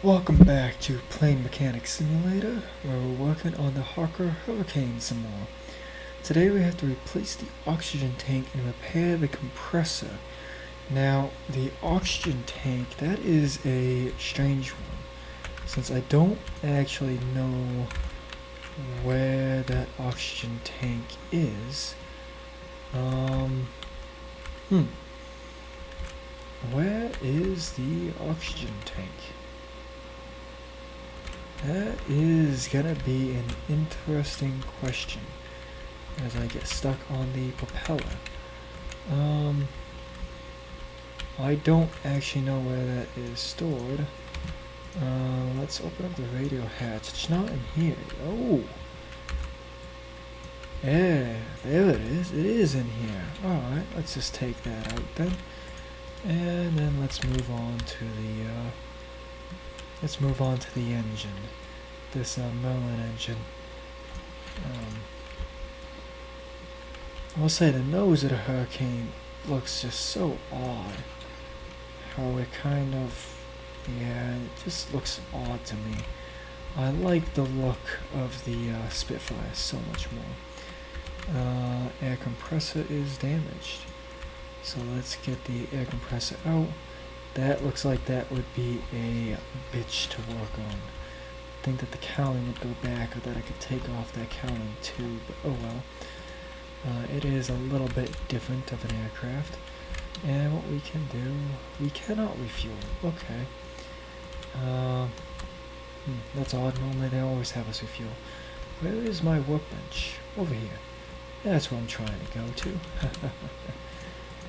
Welcome back to Plane Mechanic Simulator, where we're working on the Hawker Hurricane some more. Today we have to replace the oxygen tank and repair the compressor. Now, the oxygen tank, that is a strange one, since I don't actually know where that oxygen tank is. Where is the oxygen tank? That is gonna be an interesting question as I get stuck on the propeller. I don't actually know where that is stored. Let's open up the radio hatch. It's not in here. Oh! Yeah, there it is. It is in here. Alright, let's just take that out then. And then let's move on to the engine. This Merlin engine. I'll say the nose of the Hurricane looks just so odd. How it kind of, it just looks odd to me. I like the look of the Spitfire so much more. Air compressor is damaged. So let's get the air compressor out. That looks like that would be a bitch to work on. I think that the cowling would go back, or that I could take off that cowling too, but oh well. It is a little bit different of an aircraft. And what we can do, we cannot refuel. Okay. That's odd. Normally they always have us refuel. Where is my workbench? Over here. That's what I'm trying to go to.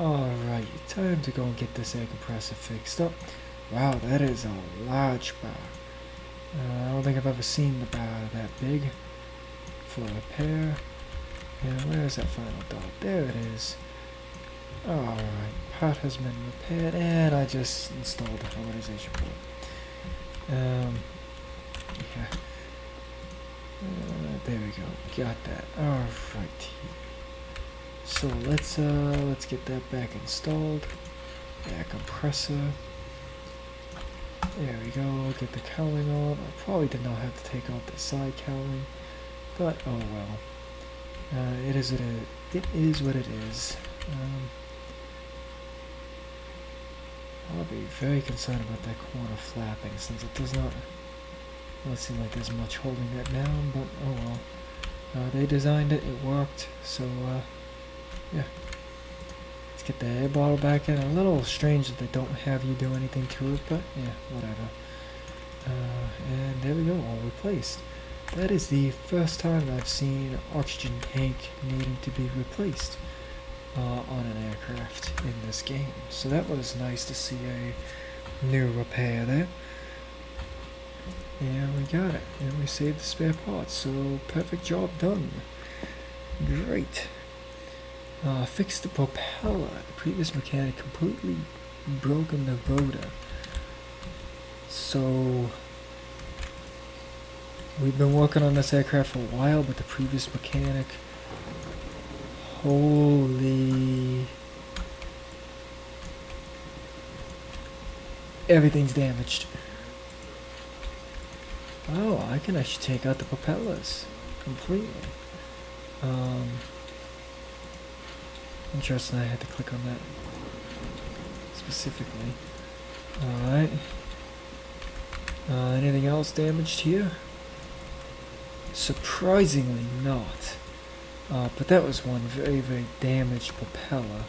Alright, time to go and get this air compressor fixed up. Wow, that is a large bar. I don't think I've ever seen the bar that big for repair. And where's that final dot? There it is. Alright, part has been repaired, and I just installed the harmonization board. Yeah. There we go. Got that. Alright. So let's get that back installed. Air compressor. There we go. Get the cowling on. I probably did not have to take off the side cowling, but oh well. It is what it is. I'll be very concerned about that corner flapping, since it does not seem like there's much holding that down, but oh well. They designed it, it worked, so yeah. Let's get the air bottle back in. A little strange that they don't have you do anything to it, but yeah, whatever. And there we go, all replaced. That is the first time I've seen an oxygen tank needing to be replaced on an aircraft in this game. So that was nice to see a new repair there. And we got it. And we saved the spare parts. So perfect job done. Great. Fixed the propeller. The previous mechanic completely broken the rotor. So we've been working on this aircraft for a while, but the previous mechanic, holy, everything's damaged. Oh, I can actually take out the propellers completely. Interesting, I had to click on that specifically. Alright. Anything else damaged here? Surprisingly not. But that was one very, very damaged propeller.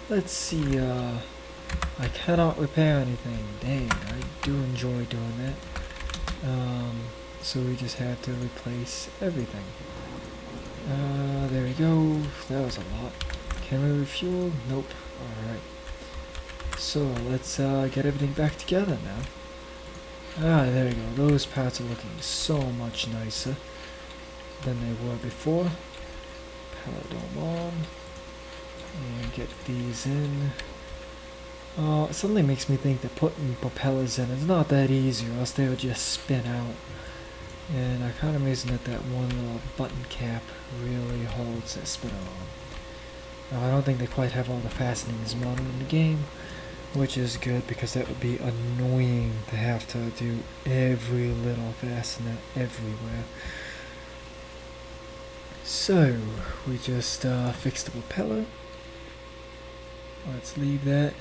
Let's see, I cannot repair anything. Dang, I do enjoy doing that. So we just have to replace everything. There we go. That was a lot. Can we refuel? Nope. Alright. So let's get everything back together now. There we go. Those parts are looking so much nicer than they were before. Power dome on. And get these in. It suddenly makes me think that putting propellers in is not that easy, or else they would just spin out. And I'm kind of amazing that that one little button cap really holds that spinner on. Now, I don't think they quite have all the fastenings mounted in the game, which is good because that would be annoying to have to do every little fastener everywhere. So we just fixed the propeller. Let's leave that.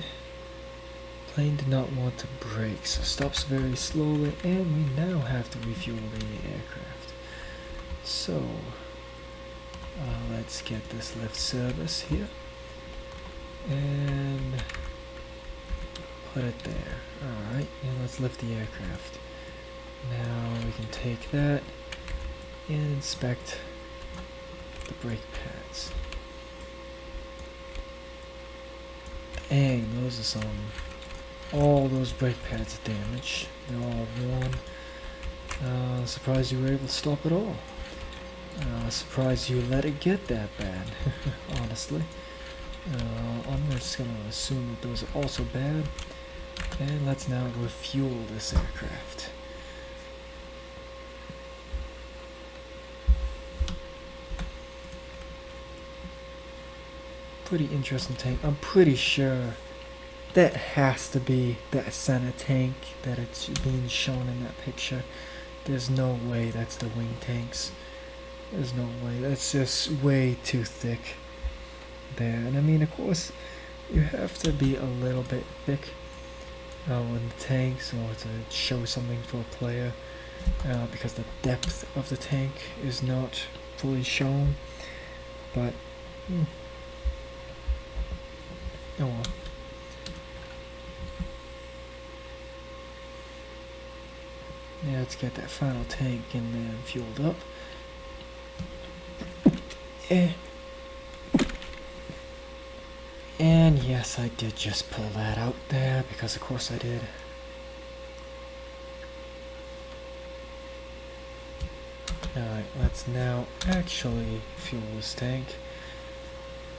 Plane did not want to brake, so stops very slowly, and we now have to refuel the aircraft. So let's get this lift service here and put it there. Alright, and let's lift the aircraft. Now we can take that and inspect the brake pads. Dang, those are some. All those brake pads are damaged. They're all worn. Surprised you were able to stop at all. Surprised you let it get that bad, honestly. I'm just gonna assume that those are also bad. And let's now refuel this aircraft. Pretty interesting tank. I'm pretty sure that has to be that center tank that it's being shown in that picture. There's no way that's the wing tanks. There's no way. That's just way too thick there. And I mean, of course, you have to be a little bit thick in the tanks or to show something for a player because the depth of the tank is not fully shown. But oh well. Yeah, let's get that final tank in there and fueled up. And yes, I did just pull that out there because of course I did. Alright, let's now actually fuel this tank.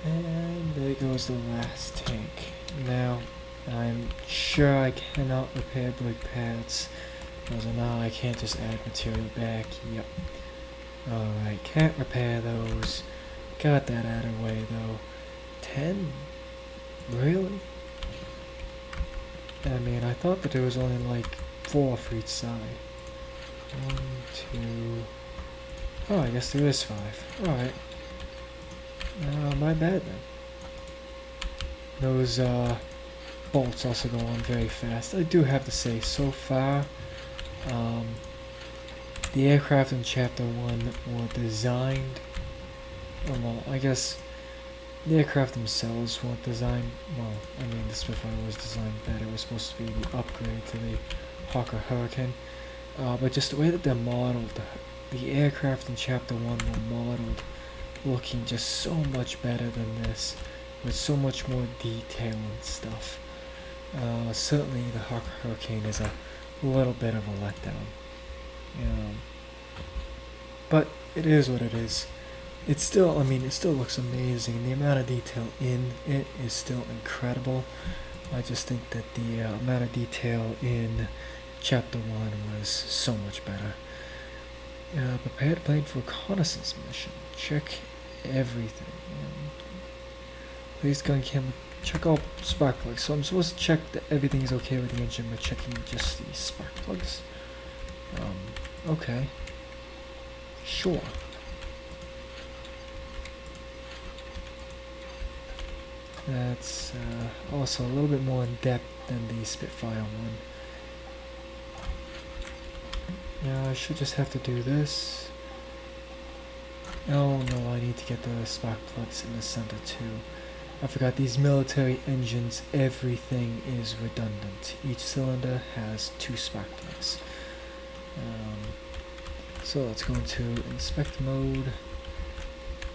And there goes the last tank. Now, I'm sure I cannot repair brake pads. So now I can't just add material back. Yep. Alright, can't repair those. Got that out of the way though. 10? Really? I mean, I thought that there was only like 4 for each side. 1, 2... Oh, I guess there is 5. Alright. My bad then. Those bolts also go on very fast. I do have to say, so far, the aircraft in Chapter 1 were designed, well, I guess the aircraft themselves weren't designed, well, I mean the Spitfire was designed better. It was supposed to be the upgrade to the Hawker Hurricane, but just the way that they're modeled, the aircraft in Chapter 1 were modeled looking just so much better than this, with so much more detail and stuff. Certainly the Hawker Hurricane is a little bit of a letdown. But it is what it is. It's still, I mean, it still looks amazing. The amount of detail in it is still incredible. I just think that the amount of detail in Chapter 1 was so much better. Prepare the plane for reconnaissance mission. Check everything. Please gun camera. Check all spark plugs. So I'm supposed to check that everything is okay with the engine by checking just the spark plugs. Okay. Sure. That's also a little bit more in depth than the Spitfire one. Yeah, I should just have to do this. Oh no, I need to get the spark plugs in the center too. I forgot these military engines, everything is redundant. Each cylinder has 2 spark plugs. So let's go into inspect mode.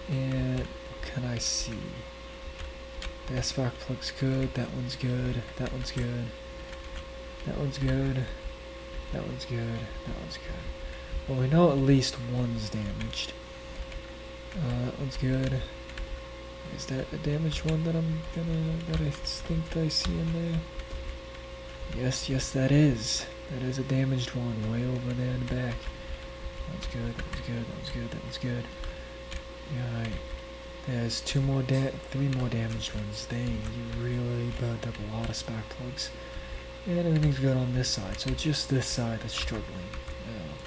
And what can I see? That spark plug's good, that one's good, that one's good, that one's good, that one's good, that one's good. Well, we know at least one's damaged. That one's good. Is that a damaged one that that I think I see in there? Yes, that is. That is a damaged one, way over there in the back. That one's good, that one's good, that one's good, that one's good. Yeah, There's three more damaged ones. You really burnt up a lot of spark plugs. And everything's good on this side, so it's just this side that's struggling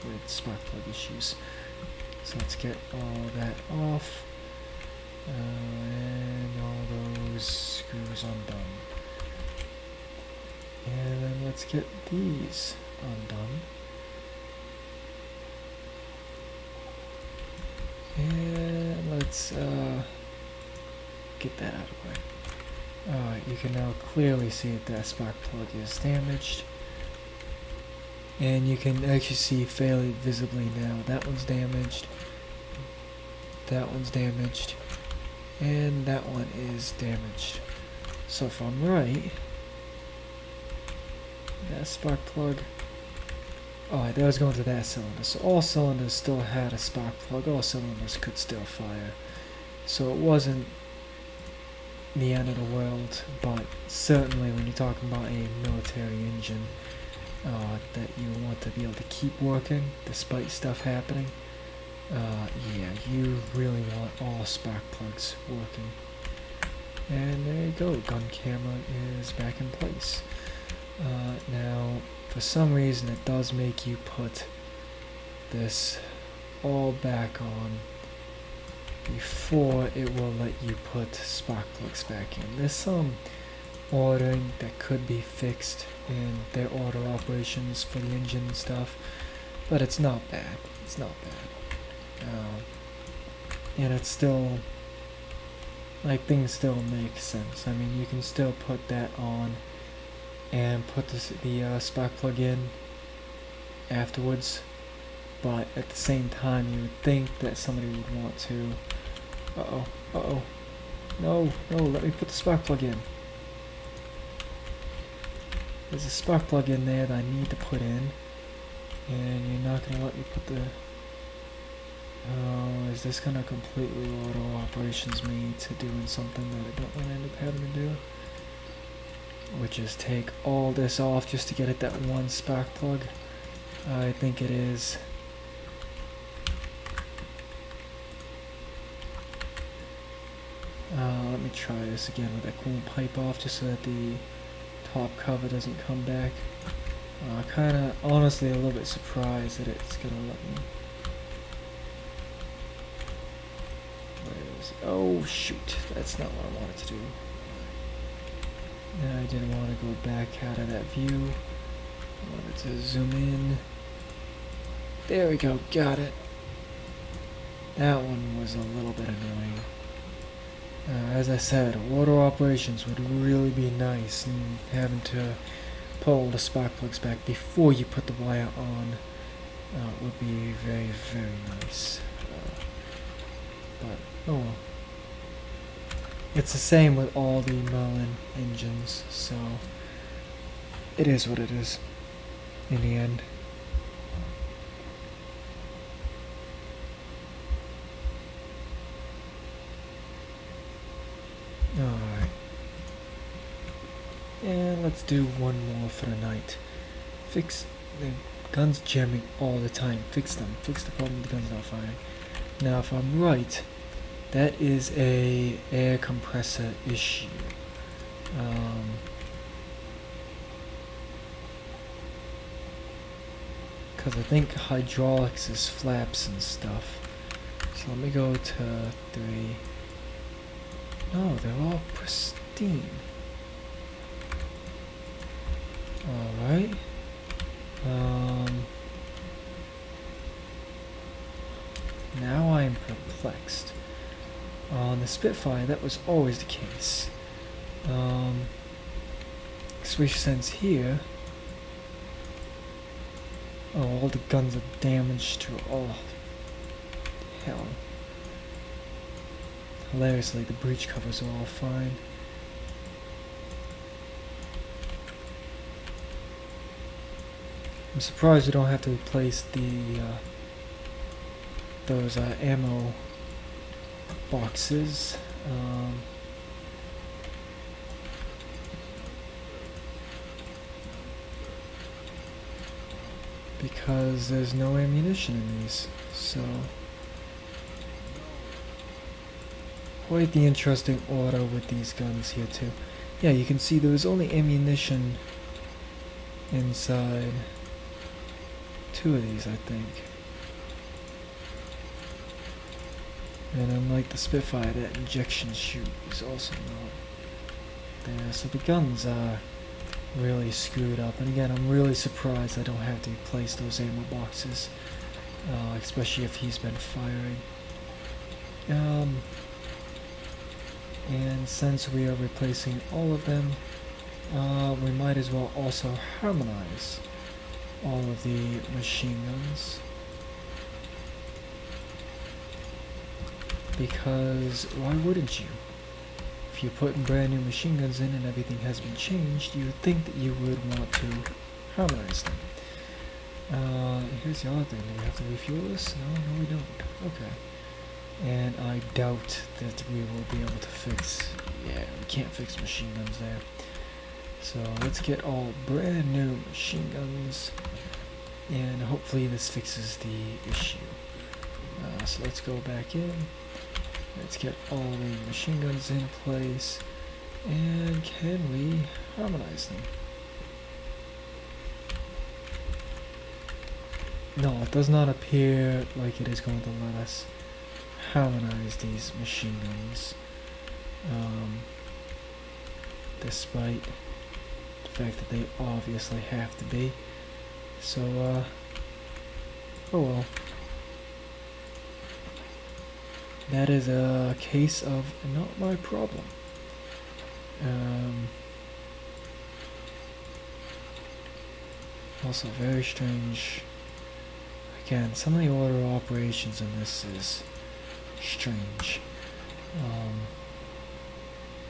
with spark plug issues. So let's get all that off. And all those screws undone. And then let's get these undone. And let's get that out of the way. Alright, you can now clearly see that spark plug is damaged. And you can actually see fairly visibly now that one's damaged. That one's damaged. And that one is damaged. So if I'm right, that spark plug, that was going to that cylinder. So all cylinders still had a spark plug. All cylinders could still fire. So it wasn't the end of the world, but certainly when you're talking about a military engine that you want to be able to keep working despite stuff happening, yeah, you really want all spark plugs working. And there you go, gun camera is back in place. Now, for some reason it does make you put this all back on before it will let you put spark plugs back in. There's some ordering that could be fixed in their order operations for the engine and stuff, but it's not bad. It's not bad. And it's still, like, things still make sense. I mean, you can still put that on and put the spark plug in afterwards, but at the same time you would think that somebody would want to, no, let me put the spark plug in. There's a spark plug in there that I need to put in, and you're not going to let me put the, is this going to completely auto operations me to doing something that I don't want to end up having to do? Which is take all this off just to get at that one spark plug? I think it is. Let me try this again with that coolant pipe off just so that the top cover doesn't come back. Kinda, honestly, a little bit surprised that it's gonna let me. Where is it? Oh shoot, that's not what I wanted to do. I didn't want to go back out of that view. I wanted to zoom in. There we go, got it. That one was a little bit annoying. As I said, auto operations would really be nice, and having to pull the spark plugs back before you put the wire on would be very, very nice. But, oh well. It's the same with all the Merlin engines, so it is what it is in the end. Alright. And let's do one more for the night. Fix the guns jamming all the time. Fix them. Fix the problem with the guns not firing. Now if I'm right, that is a air compressor issue. Because I think hydraulics is flaps and stuff. So let me go to 3. No, they're all pristine. Alright. Now I'm perplexed. On the Spitfire, that was always the case. Switch sense here. Oh, all the guns are damaged to, oh, hell. Hilariously, the breech covers are all fine. I'm surprised we don't have to replace the, those, ammo boxes. Because there's no ammunition in these, so Quite the interesting auto with these guns here too. Yeah, you can see there was only ammunition inside two of these, I think. And unlike the Spitfire, that injection chute is also not there. So the guns are really screwed up. And again, I'm really surprised I don't have to replace those ammo boxes, especially if he's been firing. And since we are replacing all of them, we might as well also harmonize all of the machine guns. Because why wouldn't you? If you're putting brand new machine guns in and everything has been changed, you would think that you would want to harmonize them. Here's the other thing. Do we have to refuel this? No, we don't. Okay. And I doubt that we will be able to fix... Yeah, we can't fix machine guns there. So let's get all brand new machine guns. And hopefully this fixes the issue. So let's go back in. Let's get all the machine guns in place. And can we harmonize them? No, it does not appear like it is going to let us harmonize these machine guns. Despite the fact that they obviously have to be. So, oh well. That is a case of not my problem. Also very strange. Again, some of the order operations in this is strange.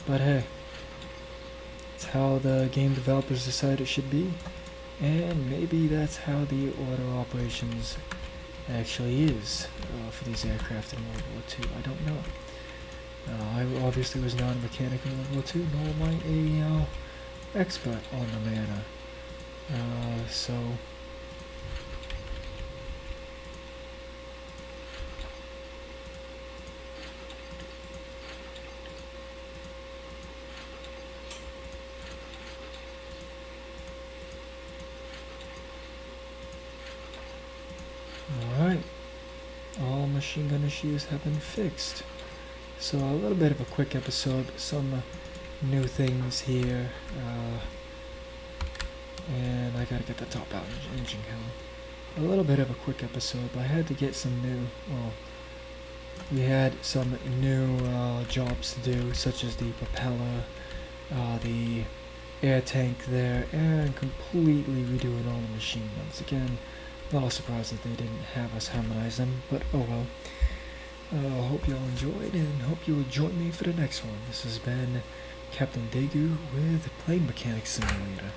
But hey, it's how the game developers decide it should be. And maybe that's how the order operations actually is for these aircraft in World War II. I don't know. I obviously was not a mechanic in World War II, nor am I a expert on the matter. So alright, all machine gun issues have been fixed. So a little bit of a quick episode, some new things here, and I gotta get the top out engine count. A little bit of a quick episode, but I had to get some new, well, we had some new jobs to do, such as the propeller, the air tank there, and completely redoing all the machine guns. Again, not surprised that they didn't have us harmonize them, but oh well. Hope y'all enjoyed, and hope you will join me for the next one. This has been Captain Daegu with Plane Mechanics Simulator.